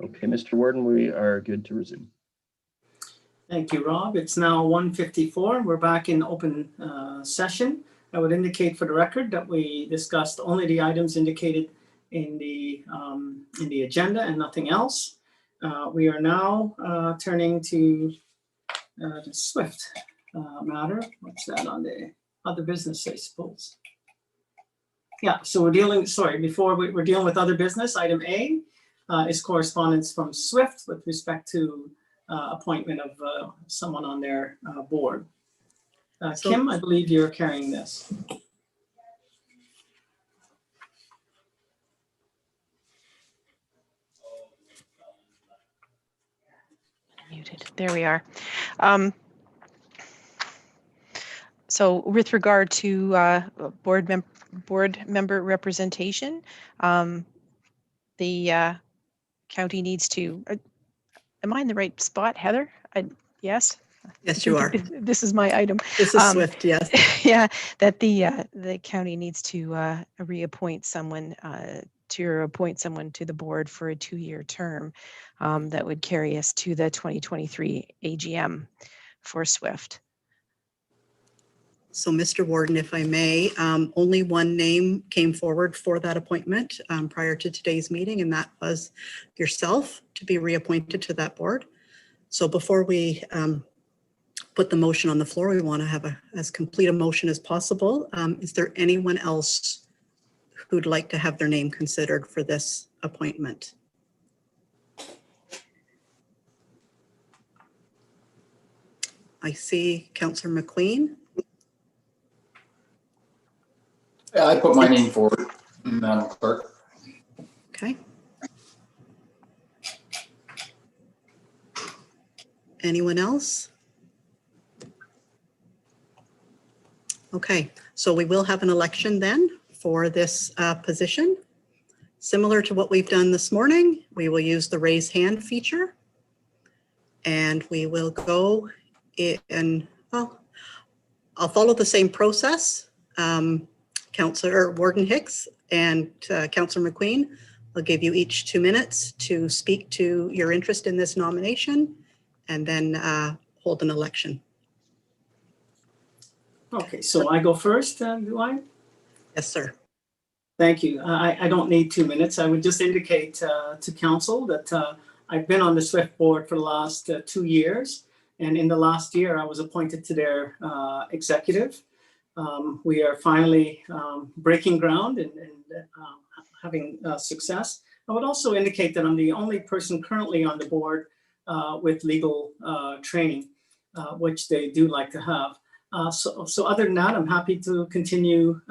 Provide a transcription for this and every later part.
Okay, Mr. Warden, we are good to resume. Thank you, Rob. It's now 1:54. We're back in open session. I would indicate for the record that we discussed only the items indicated in the agenda and nothing else. We are now turning to the SWIFT matter. What's that on the other business, I suppose? Yeah, so we're dealing, sorry, before we're dealing with other business, item A is correspondence from SWIFT with respect to appointment of someone on their board. Kim, I believe you're carrying this. Muted. There we are. So with regard to board member representation, the county needs to, am I in the right spot, Heather? Yes? Yes, you are. This is my item. This is SWIFT, yes. Yeah, that the county needs to reappoint someone to appoint someone to the board for a 2-year term that would carry us to the 2023 AGM for SWIFT. So, Mr. Warden, if I may, only one name came forward for that appointment prior to today's meeting, and that was yourself to be reappointed to that board. So before we put the motion on the floor, we want to have as complete a motion as possible. Is there anyone else who'd like to have their name considered for this appointment? I see Councillor McQueen. Yeah, I put my name forward, Madam Clerk. Okay. Anyone else? Okay, so we will have an election then for this position. Similar to what we've done this morning, we will use the raise hand feature. And we will go in, well, I'll follow the same process. Councillor Warden Hicks and Councillor McQueen, I'll give you each 2 minutes to speak to your interest in this nomination and then hold an election. Okay, so I go first, do I? Yes, sir. Thank you. I don't need 2 minutes. I would just indicate to council that I've been on the SWIFT board for the last 2 years. And in the last year, I was appointed to their executive. We are finally breaking ground and having success. I would also indicate that I'm the only person currently on the board with legal training, which they do like to have. So other than that, I'm happy to continue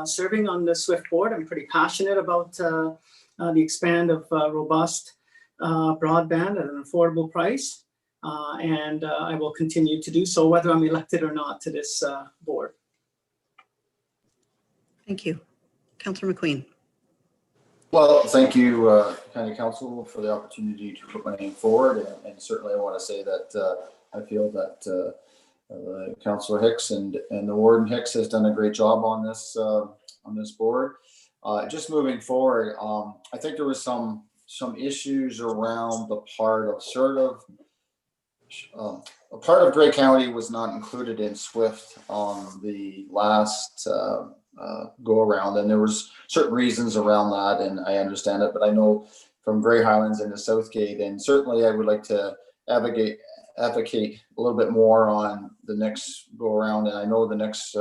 serving on the SWIFT board. I'm pretty passionate about the expand of robust broadband at an affordable price. And I will continue to do so, whether I'm elected or not to this board. Thank you. Councillor McQueen. Well, thank you, County Council, for the opportunity to put my name forward. And certainly I want to say that I feel that Councillor Hicks and the Warden Hicks has done a great job on this board. Just moving forward, I think there was some issues around the part of a part of Grey County was not included in SWIFT on the last go around, and there was certain reasons around that, and I understand it, but I know from Grey Highlands into Southgate, and certainly I would like to advocate a little bit more on the next go around, and I know the next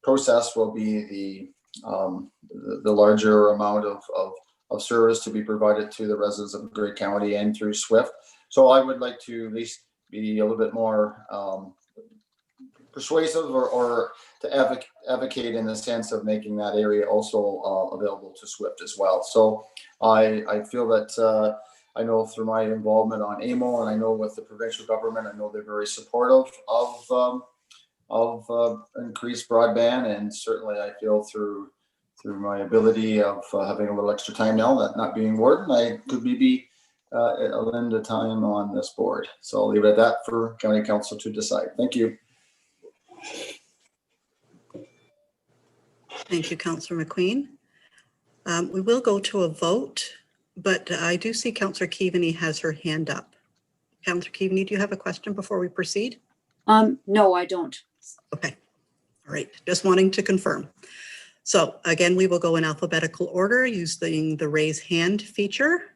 process will be the larger amount of service to be provided to the residents of Grey County and through SWIFT. So I would like to at least be a little bit more persuasive or to advocate in the sense of making that area also available to SWIFT as well. So I feel that I know through my involvement on AMO, and I know with the provincial government, I know they're very supportive of increased broadband, and certainly I feel through my ability of having a little extra time now, that not being warden, I could maybe lend a time on this board. So I'll leave it at that for county council to decide. Thank you. Thank you, Councillor McQueen. We will go to a vote, but I do see Councillor Keaveney has her hand up. Councillor Keaveney, do you have a question before we proceed? No, I don't. Okay, all right, just wanting to confirm. So again, we will go in alphabetical order using the raise hand feature.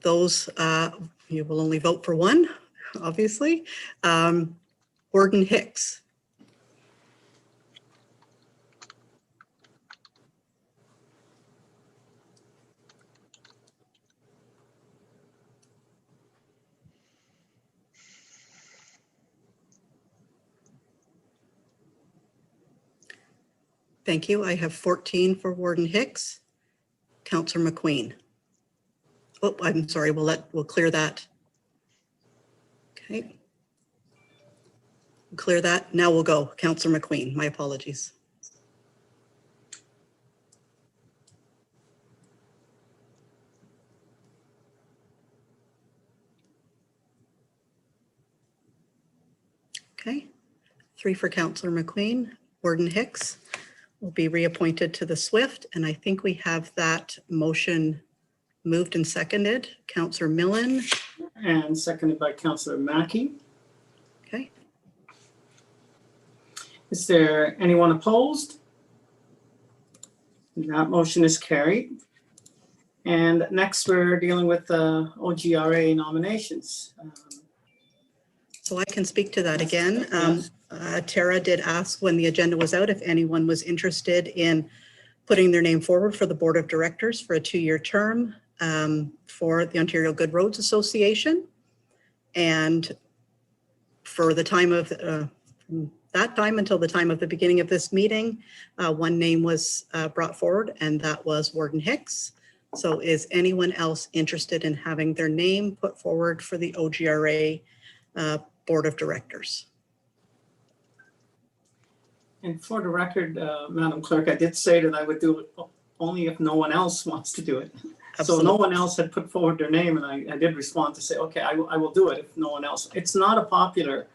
Those, you will only vote for one, obviously. Warden Hicks. Thank you. I have 14 for Warden Hicks. Councillor McQueen. Oh, I'm sorry. We'll clear that. Okay. Clear that. Now we'll go. Councillor McQueen. My apologies. Okay. 3 for Councillor McQueen. Warden Hicks will be reappointed to the SWIFT, and I think we have that motion moved and seconded. Councillor Millen. And seconded by Councillor Mackey. Okay. Is there anyone opposed? That motion is carried. And next, we're dealing with the OGRA nominations. So I can speak to that again. Yes. Tara did ask when the agenda was out if anyone was interested in putting their name forward for the Board of Directors for a 2-year term for the Ontario Good Roads Association. And for the time of from that time until the time of the beginning of this meeting, one name was brought forward, and that was Warden Hicks. So is anyone else interested in having their name put forward for the OGRA Board of Directors? And for the record, Madam Clerk, I did say that I would do it only if no one else wants to do it. So no one else had put forward their name, and I did respond to say, okay, I will do it if no one else. It's not a popular.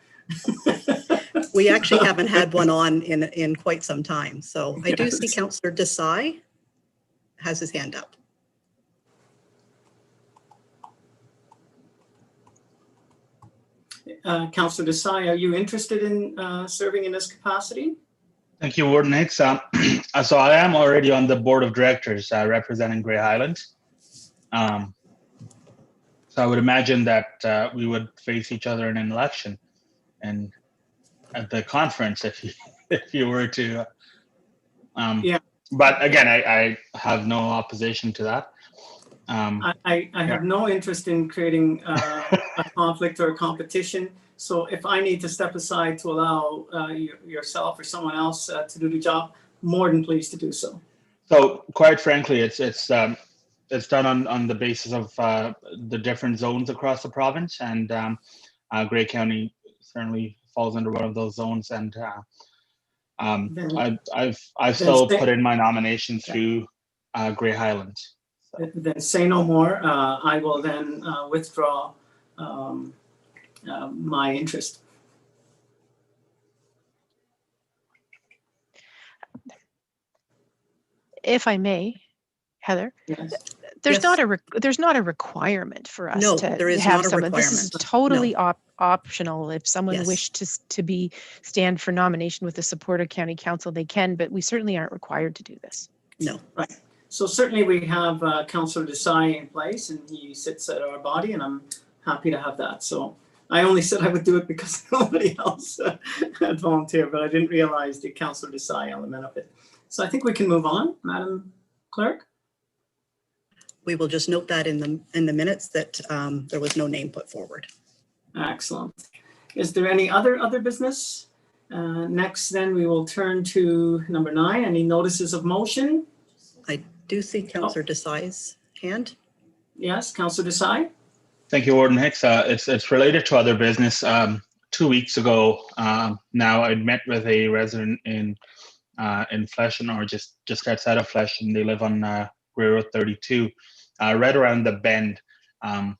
We actually haven't had one on in quite some time. So I do see Yes. Councillor Desai has his hand up. Councillor Desai, are you interested in serving in this capacity? Thank you, Warden Hicks. So I am already on the board of directors representing Grey Highlands. So I would imagine that we would face each other in an election and at the conference if you were to. Yeah. But again, I have no opposition to that. I have no interest in creating a conflict or a competition. So if I need to step aside to allow yourself or someone else to do the job, more than pleased to do so. So quite frankly, it's done on the basis of the different zones across the province, and Grey County certainly falls under one of those zones. And I've still put in my nomination through Grey Highlands. So. Then say no more. I will then withdraw my interest. If I may, Heather, Yes. there's Yes. there's not a requirement for us No, to there is have not a someone. This is requirement. totally optional. If someone Yes. wished to stand for nomination with the support of County Council, they can, but we certainly aren't required to do this. No. Right. So certainly we have Councillor Desai in place, and he sits at our body, and I'm happy to have that. So I only said I would do it because nobody else had volunteered, but I didn't realize the Councillor Desai element of it. So I think we can move on, Madam Clerk. We will just note that in the minutes that there was no name put forward. Excellent. Is there any other business? Next, then we will turn to number 9. Any notices of motion? do see Councillor Desai's hand. Yes, Councillor Desai? Thank you, Warden Hicks. It's related to other business. 2 weeks ago, now I'd met with a resident in Flushing, or just outside of Flushing. They live on Grey Road 32, right around the bend. I'm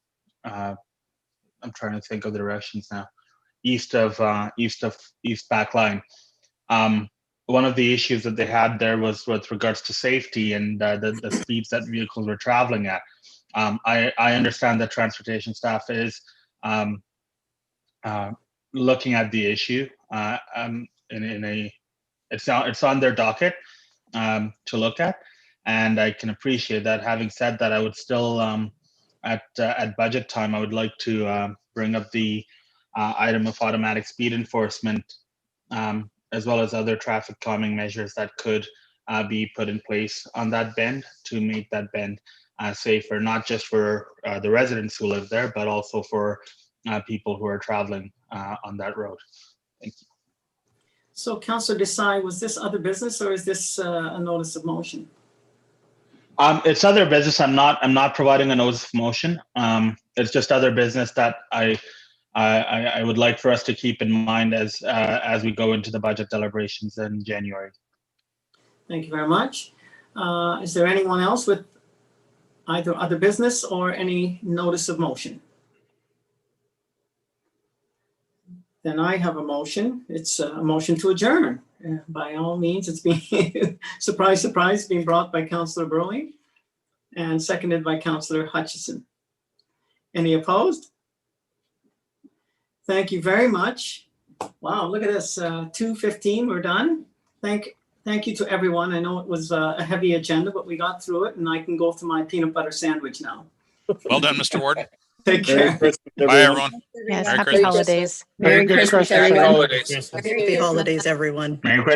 trying to think of the directions now. East back line. One of the issues that they had there was with regards to safety and the speeds that vehicles were traveling at. I understand that transportation staff is looking at the issue it's on their docket to look at, and I can appreciate that. Having said that, I would still at budget time, I would like to bring up the item of automatic speed enforcement, as well as other traffic calming measures that could be put in place on that bend to make that bend safer, not just for the residents who live there, but also for people who are traveling on that road. Thank you. So Councillor Desai, was this other business or is this a notice of motion? It's other business. I'm not providing a notice of motion. It's just other business that I would like for us to keep in mind as we go into the budget deliberations in January. Thank you very much. Is there anyone else with either other business or any notice of motion? Then I have a motion. It's a motion to adjourn. By all means, it's being, surprise, surprise, being brought by Councillor Burley and seconded by Councillor Hutchison. Any opposed? Thank you very much. Wow, look at this, 2:15, we're done. Thank you to everyone. I know it was a heavy agenda, but we got through it and I can go to my peanut butter sandwich now. Well done, Mr. Warden. Take care. Bye, everyone. Yes, Merry happy Christmas. holidays. Merry Christmas, everyone. Happy holidays, everyone. Merry Christmas.